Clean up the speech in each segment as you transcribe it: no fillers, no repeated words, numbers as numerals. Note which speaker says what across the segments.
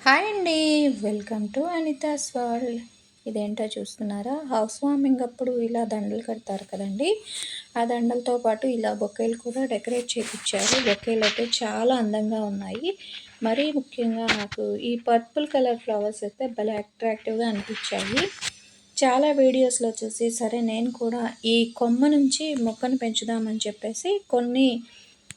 Speaker 1: Hi అండి. Welcome to Anita's world. ఇదేంటో చూస్తున్నారా? హౌస్ వార్మింగ్ అప్పుడు ఇలా దండలు కడతారు కదండి. ఆ దండలతో పాటు ఇలా బొకేలు కూడా డెకరేట్ చేయించారు. బొకేలు అయితే చాలా అందంగా ఉన్నాయి. మరీ ముఖ్యంగా నాకు ఈ పర్పుల్ కలర్ ఫ్లవర్స్ అయితే భలే అట్రాక్టివ్గా అనిపించాయి. చాలా వీడియోస్లో చూసి సరే నేను కూడా ఈ కొమ్మ నుంచి మొక్కను పెంచుదామని చెప్పేసి కొన్ని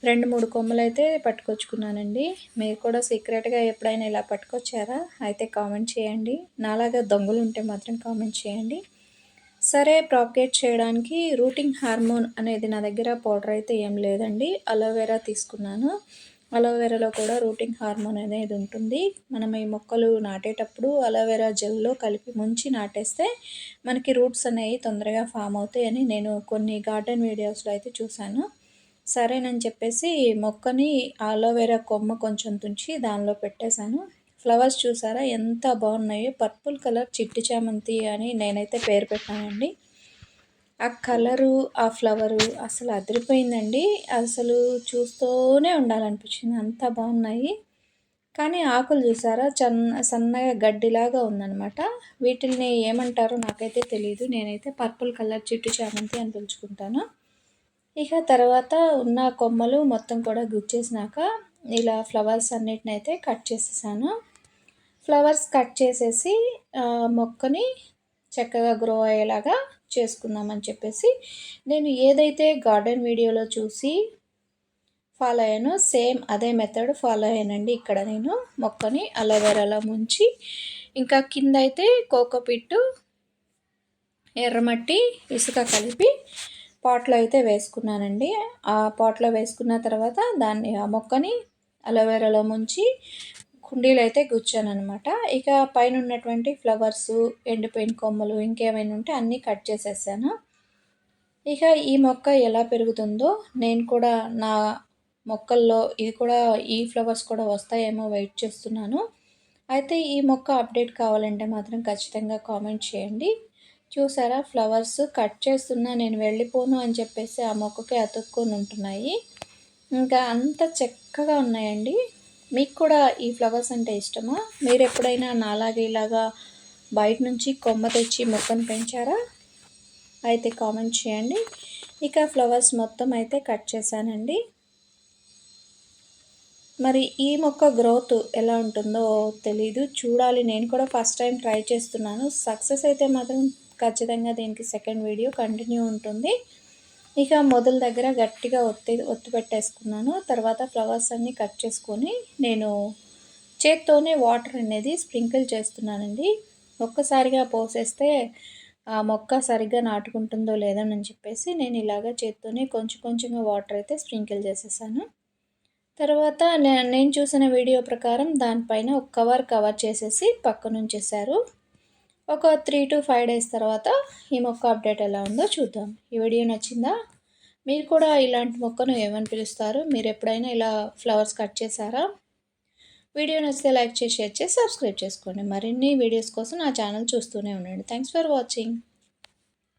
Speaker 1: 2, 3 కొమ్మలైతే పట్టుకొచ్చుకున్నానండి. మీరు కూడా సీక్రెట్‌గా ఎప్పుడైనా ఇలా పట్టుకొచ్చారా? అయితే కామెంట్ చేయండి. నాలాగా దొంగలుంటే మాత్రం కామెంట్ చేయండి. సరే ప్రాపగేట్ చేయడానికి రూటింగ్ హార్మోన్ అనేది నా దగ్గర పౌడర్ అయితే ఏం లేదండి. అలోవెరా తీసుకున్నాను. అలోవెరాలో కూడా రూటింగ్ హార్మోన్ అనేది ఉంటుంది. మనం ఈ మొక్కలు నాటేటప్పుడు అలోవెరా జెల్‌లో కలిపి ముంచి నాటేస్తే మనకి రూట్స్ అనేవి తొందరగా ఫామ్ అవుతాయని నేను కొన్ని గార్డెన్ వీడియోస్‌లో అయితే చూశాను. సరేనని చెప్పేసి మొక్కని అలోవెరా కొమ్మ కొంచెం తుంచి దానిలో పెట్టేశాను. ఫ్లవర్స్ చూసారా ఎంత బాగున్నాయో. పర్పుల్ కలర్ చిట్టి చామంతి అని నేనైతే పేరు పెట్టానండి. ఆ కలరు, ఆ ఫ్లవరు అసలు అదిరిపోయిందండి. అసలు చూస్తూనే ఉండాలనిపించింది. అంత బాగున్నాయి. కానీ ఆకులు చూసారా సన్నగా గడ్డిలాగా ఉందనమాట. వీటిల్ని ఏమంటారో నాకైతే తెలీదు. నేనైతే పర్పుల్ కలర్ చిట్టి చామంతి అని పిలుచుకుంటాను. ఇక తర్వాత ఉన్న కొమ్మలు మొత్తం కూడా గుచ్చేసినాక ఇలా ఫ్లవర్స్ అన్నిటినైతే కట్ చేసేసాను. ఫ్లవర్స్ కట్ చేసేసి మొక్కని చక్కగా గ్రో అయ్యేలాగా చేసుకుందామని చెప్పేసి నేను ఏదైతే గార్డెన్ వీడియోలో చూసి ఫాలో అయ్యానో సేమ్ అదే మెథడ్ ఫాలో అయ్యానండి. ఇక్కడ నేను మొక్కని అలోవెరాలో ముంచి ఇంకా కింద అయితే కోకోపిట్టు, ఎర్రమట్టి, ఇసుక కలిపి పాట్లో అయితే వేసుకున్నానండి. ఆ పాట్లో వేసుకున్న తర్వాత ఆ మొక్కని అలోవెరాలో ముంచి కుండీలో అయితే గుచ్చాననమాట. ఇక పైన ఉన్నటువంటి ఫ్లవర్సు, ఎండిపోయిన కొమ్మలు ఇంకేమైనా ఉంటే అన్నీ కట్ చేసేసాను. ఇక ఈ మొక్క ఎలా పెరుగుతుందో నేను కూడా నా మొక్కల్లో ఇది కూడా ఈ ఫ్లవర్స్ కూడా వస్తాయేమో వెయిట్ చేస్తున్నాను. అయితే ఈ మొక్క అప్డేట్ కావాలంటే మాత్రం ఖచ్చితంగా కామెంట్ చేయండి. చూసారా ఫ్లవర్స్ కట్ చేస్తున్నా నేను వెళ్ళిపోను అని చెప్పేసి ఆ మొక్కకి అతుక్కొని ఉంటున్నాయి. ఇంకా అంత చక్కగా ఉన్నాయండి. మీకు కూడా ఈ ఫ్లవర్స్ అంటే ఇష్టమా? మీరు ఎప్పుడైనా నాలాగే ఇలాగా బయట నుంచి కొమ్మ తెచ్చి మొక్కను పెంచారా? అయితే కామెంట్ చేయండి. ఇక ఫ్లవర్స్ మొత్తం అయితే కట్ చేశానండి. మరి ఈ మొక్క గ్రోత్ ఎలా ఉంటుందో తెలీదు. చూడాలి. నేను కూడా ఫస్ట్ టైం ట్రై చేస్తున్నాను. సక్సెస్ అయితే మాత్రం ఖచ్చితంగా దీనికి సెకండ్ వీడియో కంటిన్యూ ఉంటుంది. ఇక మొదల దగ్గర గట్టిగా ఒత్తి పెట్టేసుకున్నాను. తర్వాత ఫ్లవర్స్ అన్నీ కట్ చేసుకొని నేను చేత్తోనే వాటర్ అనేది స్ప్రింకిల్ చేస్తున్నానండి. ఒక్కసారిగా పోసేస్తే ఆ మొక్క సరిగ్గా నాటుకుంటుందో లేదోనని చెప్పేసి నేను ఇలాగ చేత్తోనే కొంచెం కొంచెంగా వాటర్ అయితే స్ప్రింకిల్ చేసేసాను. తర్వాత నేను చూసిన వీడియో ప్రకారం దానిపైన ఒక కవర్ చేసేసి పక్కనుంచేశారు. ఒక 3-5 డేస్ తర్వాత ఈ మొక్క అప్డేట్ ఎలా ఉందో చూద్దాం. ఈ వీడియో నచ్చిందా? మీరు కూడా ఇలాంటి మొక్కను ఏమని పిలుస్తారు? మీరు ఎప్పుడైనా ఇలా ఫ్లవర్స్ కట్ చేశారా? వీడియో నచ్చితే లైక్ చేసి, షేర్ చేసి, సబ్స్క్రైబ్ చేసుకోండి. మరిన్ని వీడియోస్ కోసం నా ఛానల్ చూస్తూనే ఉండండి. Thanks for watching.